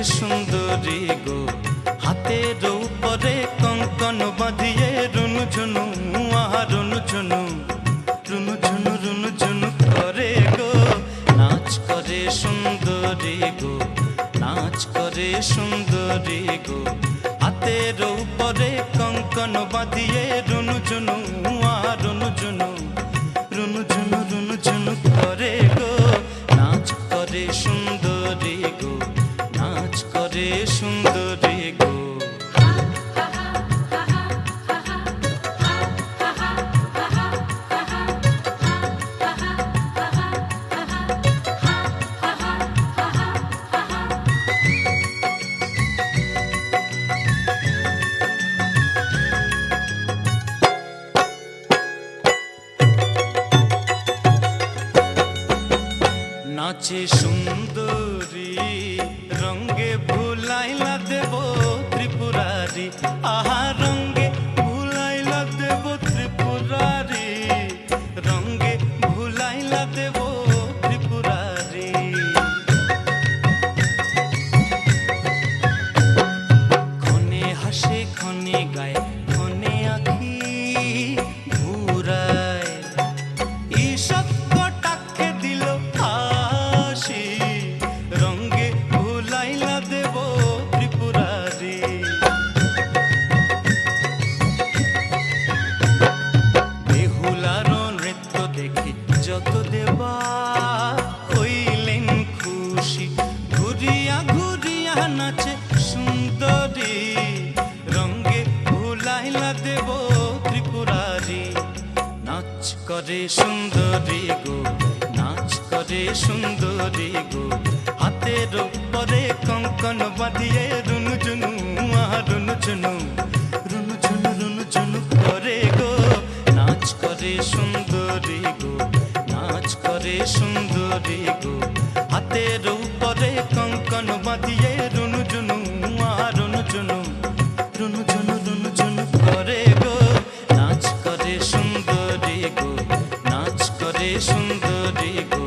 সুন্দরী গো, হাতের উপরে কঙ্কন বাঁধিয়ে রুনু ঝুনু আহা রুনু ঝুনু রুনু ঝুনু রুনু ঝুনু করে গো, নাচ করে সুন্দরী গো, নাচ করে সুন্দরী গো, হাতের উপরে কঙ্কন বাঁধিয়ে রুনু ঝুনু আহা রুনু ঝুনু রুনু ঝুনু রুনু ঝুনু করে গো, নাচ করে সুন্দরী গো, নাচ করে সুন্দরী গো। নাচে সুন্দরী রঙ্গে ভুলাইলা দেব ত্রিপুরারি, আহা রঙ্গে ভুলাইলা দেব ত্রিপুরারি, রঙ্গে ভুলাইলা দেব ত্রিপুরারি। ক্ষণে হাসে ক্ষণে গায় ক্ষণে আখি ঘুরায়, ঈষৎ কটাক্ষে দিল ফাঁসি, রঙ্গে ভুলাইলা দেব ত্রিপুরারি। বেহুলার নৃত্য দেখে যত দেবা হইলেন খুশি, ঘুরিয়া ঘুরিয়া নাচে সুন্দরী, রঙ্গে ভুলাইলা দেব ত্রিপুরারি। নাচ করে সুন্দরী গো, নাচ করে সুন্দরী গো, হাতের উপরে কঙ্কন বাঁধিয়ে রুনু ঝুনু আহা রুনু ঝুনু রুনু ঝুনু রুনু ঝুনু করে গো, নাচ করে সুন্দরী গো, নাচ করে সুন্দরী গো, হাতের উপরে কঙ্কন বাঁধিয়ে রুনু ঝুনু আহা রুনু ঝুনু রুনু ঝুনু রুনু ঝুনু করে গো, নাচ করে সুন্দরী গো, নাচ করে সুন্দরী গো,